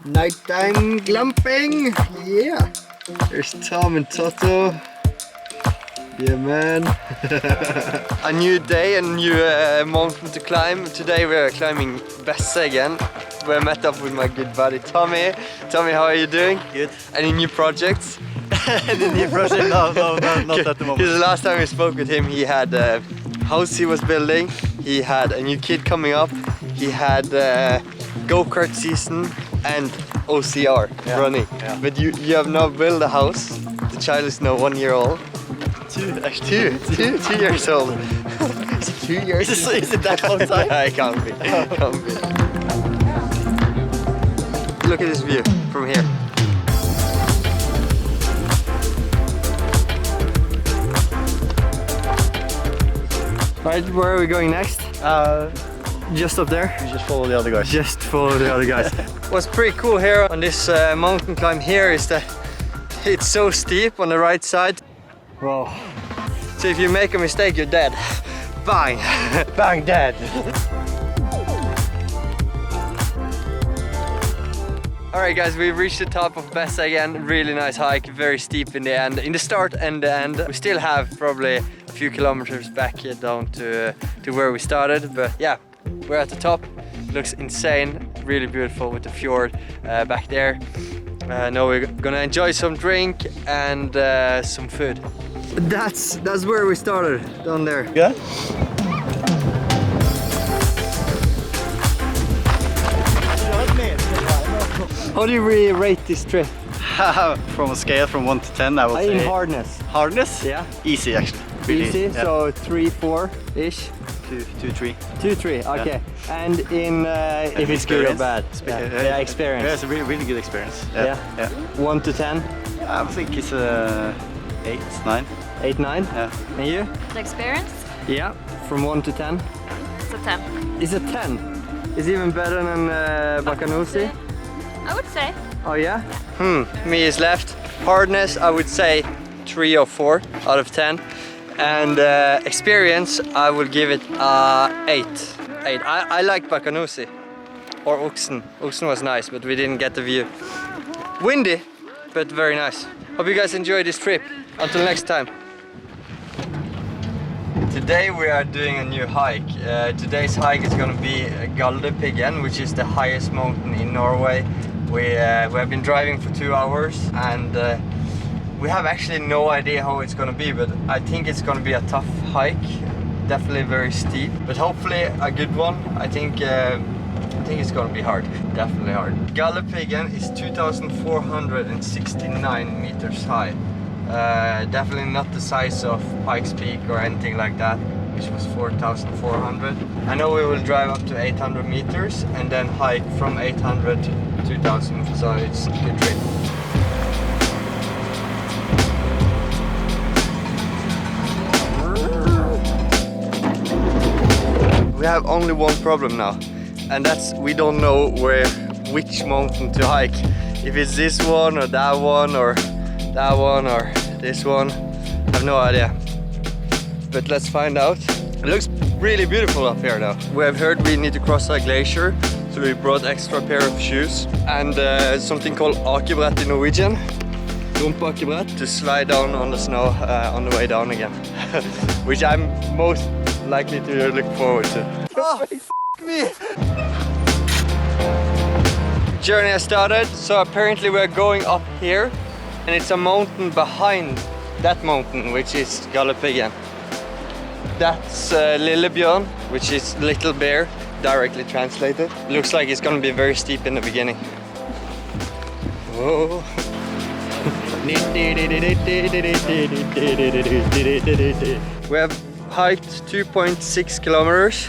Nighttime glamping. Yeah. There's Tom and Toto. Yeah, man. A new day, a new mountain to climb. Today we are climbing Besse again. We met up with my good buddy Tommy. Tommy, how are you doing? Good. Any new projects? The new project? No, not at the moment. Because the last time we spoke with him, he had a house he was building. He had a new kid coming up. He had go-kart season and OCR running. Yeah. But you have now built a house. The child is now 1 year old. Actually, two years old. Is it 2 years? Is it that long time? No, it can't be. It can't be. Look at this view from here. Right, where are we going next? Just up there? We just follow the other guys. Just follow the other guys. What's pretty cool here on this mountain climb here is that it's so steep on the right side. Wow. So if you make a mistake, you're dead. Bang! Bang, dead! Alright guys, we've reached the top of Besse again. Really nice hike, very steep in the end. In the start and the end. We still have probably a few kilometers back here down to where we started. But yeah, we're at the top. Looks insane, really beautiful with the fjord back there. Now we're gonna enjoy some drink and some food. That's where we started, down there. Yeah? How do you really rate this trip? From a scale from 1 to 10, I would say... In hardness? Hardness? Yeah. Easy, actually. Really, easy, yeah. so 3-4-ish? 2-3. 2-3, okay. Yeah. And in if it's good or bad? Experience. Yeah, it's a really good experience. Yeah. 1 to 10? I think it's 8, 9. 8, 9? Yeah. And you? The experience? Yeah, from 1 to 10? It's a 10. It's a 10? It's even better than Bakkerud? I would say. Oh yeah? Me is left. Hardness, I would say 3 or 4 out of 10. And experience, I will give it 8. 8. I like Bakkerud or Oxen. Oxen was nice, but we didn't get the view. Windy, but very nice. Hope you guys enjoy this trip. Until next time. Today we are doing a new hike. Today's hike is going to be Galdhøpiggen, which is the highest mountain in Norway. We have been driving for 2 hours and we have actually no idea how it's going to be, but I think it's going to be a tough hike. Definitely very steep, but hopefully a good one. I think it's going to be hard. Definitely hard. Galdhøpiggen is 2,469 meters high. Definitely not the size of Pikes Peak or anything like that, which was 4,400. I know we will drive up to 800 meters and then hike from 800 to 2,000, so it's a good trip. We have only one problem now, and that's we don't know which mountain to hike. If it's this one or that one or that one or this one, I have no idea. But let's find out. It looks really beautiful up here now. We have heard we need to cross a glacier, so we brought extra pair of shoes and something called akebrett in Norwegian. Rumpakebrett, to slide down on the snow on the way down again. Which I'm most likely to look forward to. Oh, f me! Journey has started, so apparently we're going up here. And it's a mountain behind that mountain, which is Galdhøpiggen. That's Lillebjørn, which is Little Bear, directly translated. Looks like it's gonna be very steep in the beginning. Whoa. We have hiked 2.6 kilometers.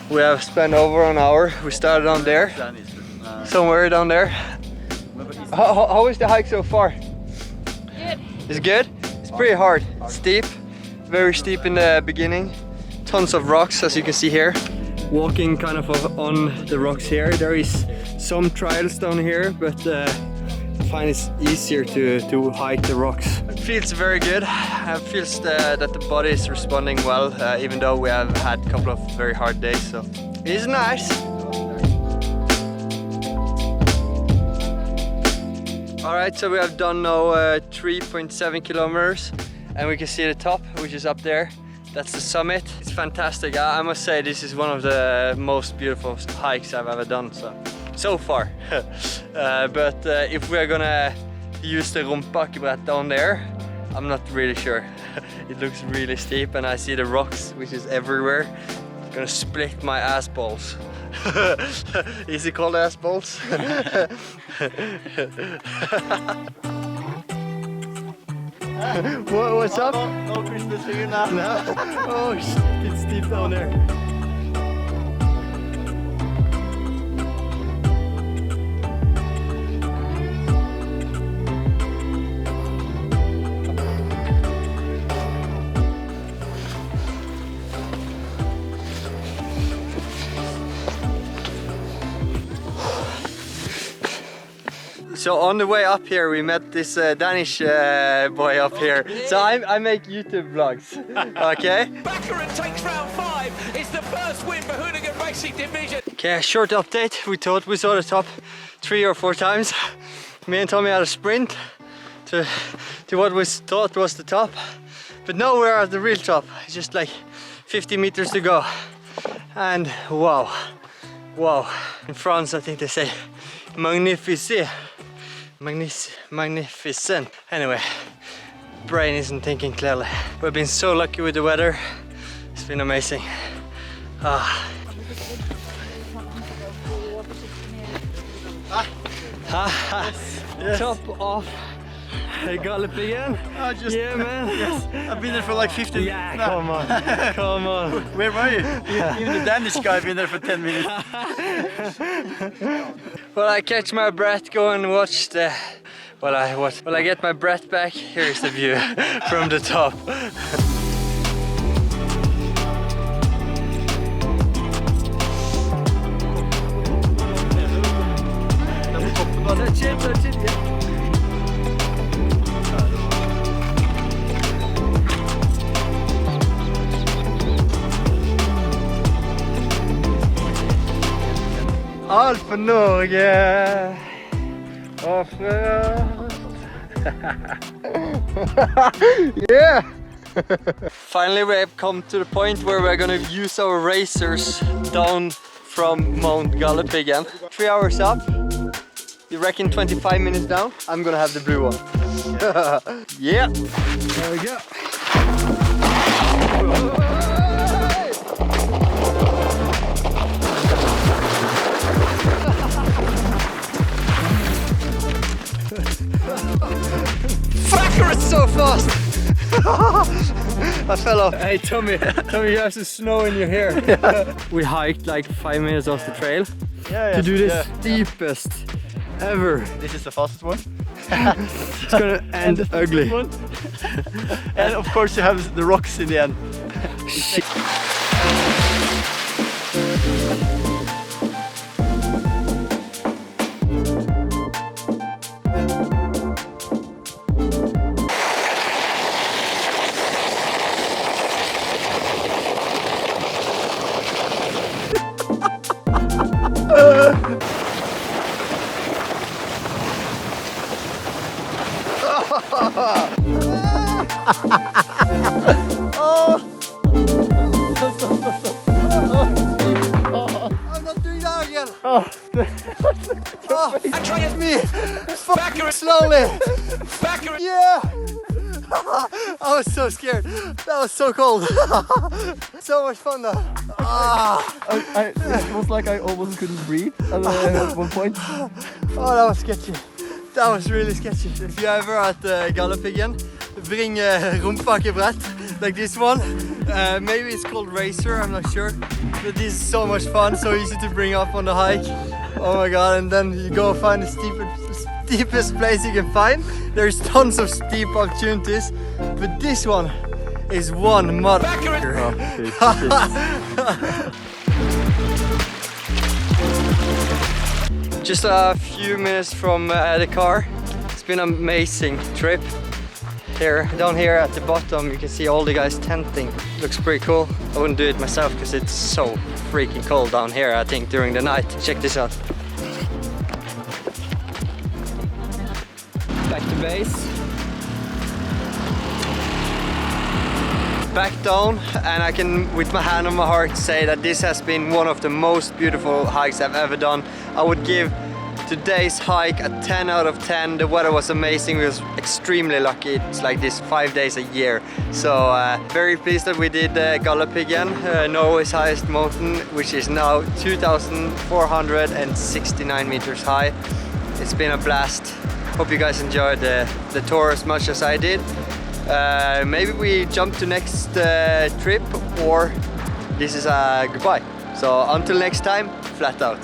We have spent over an hour. We started down there, somewhere down there. How is the hike so far? Good. It's good? It's pretty hard. Steep, very steep in the beginning. Tons of rocks, as you can see here. Walking kind of on the rocks here. There is some trails down here, but I find it's easier to hike the rocks. It feels very good. It feels that the body is responding well, even though we have had a couple of very hard days. So it's nice. Alright, so we have done now 3.7 kilometers and we can see the top, which is up there. That's the summit. It's fantastic. I must say this is one of the most beautiful hikes I've ever done so far. But if we're gonna use the Bakkerud down there, I'm not really sure. It looks really steep and I see the rocks, which is everywhere. It's gonna split my ass balls. Is it called ass balls? What's up? No Christmas finger now. No? Oh shit, it's steep down there. So on the way up here we met this Danish boy up here. So I make YouTube vlogs, okay? Bakkerud takes round 5. It's the first win for Hoonigan Racing Division. Okay, short update. We thought we saw the top 3 or 4 times. Me and Tommy had a sprint to what we thought was the top. But now we're at the real top. It's just like 50 meters to go. And wow, wow. In France I think they say magnifique. Magnificent. Anyway, brain isn't thinking clearly. We've been so lucky with the weather. It's been amazing. Yes. Top off. Gallop again? Yeah, man. Yes, I've been there for like 15 minutes now. Come on, come on. Where were you? Even the Danish guy been there for 10 minutes. Well, I catch my breath, go and watch the... Well, I get my breath back. Here's the view from the top. That's it, yeah. Alt for Norge og frøst. Yeah! Finally we have come to the point where we're gonna use our racers down from Mount Gallop again. 3 hours up. You reckon 25 minutes down? I'm gonna have the blue one. Yeah! There we go. Bakkerud's so fast! I fell off. Hey Tommy, you have some snow in your hair. Yeah. We hiked like 5 minutes off the trail to do the steepest ever. This is the fastest one. It's gonna end ugly. And of course you have the rocks in the end. Shit. I'm not doing that again. Andreas, Me. Bakkerud, Slowly. Bakkerud. Yeah. I was so scared. That was so cold. So much fun though. It was like I almost couldn't breathe at one point. Oh, that was sketchy. That was really sketchy. If you're ever at Gallop again, bring Bakkerud like this one. Maybe it's called Racer, I'm not sure. But this is so much fun, so easy to bring up on the hike. Oh my god, and then you go find the steepest place you can find. There's tons of steep opportunities, but this one is one mud. Just a few minutes from the car. It's been an amazing trip. Down here at the bottom you can see all the guys tenting. Looks pretty cool. I wouldn't do it myself because it's so freaking cold down here, I think, during the night. Check this out. back to base. Back down, and I can, with my hand on my heart, say that this has been one of the most beautiful hikes I've ever done. I would give today's hike a 10 out of 10. The weather was amazing. We was extremely lucky. It's like this 5 days a year. So very pleased that we did Gallop again, Norway's highest mountain, which is now 2,469 meters high. It's been a blast. Hope you guys enjoyed the tour as much as I did. Maybe we jump to next trip, or this is a goodbye. So until next time, flat out.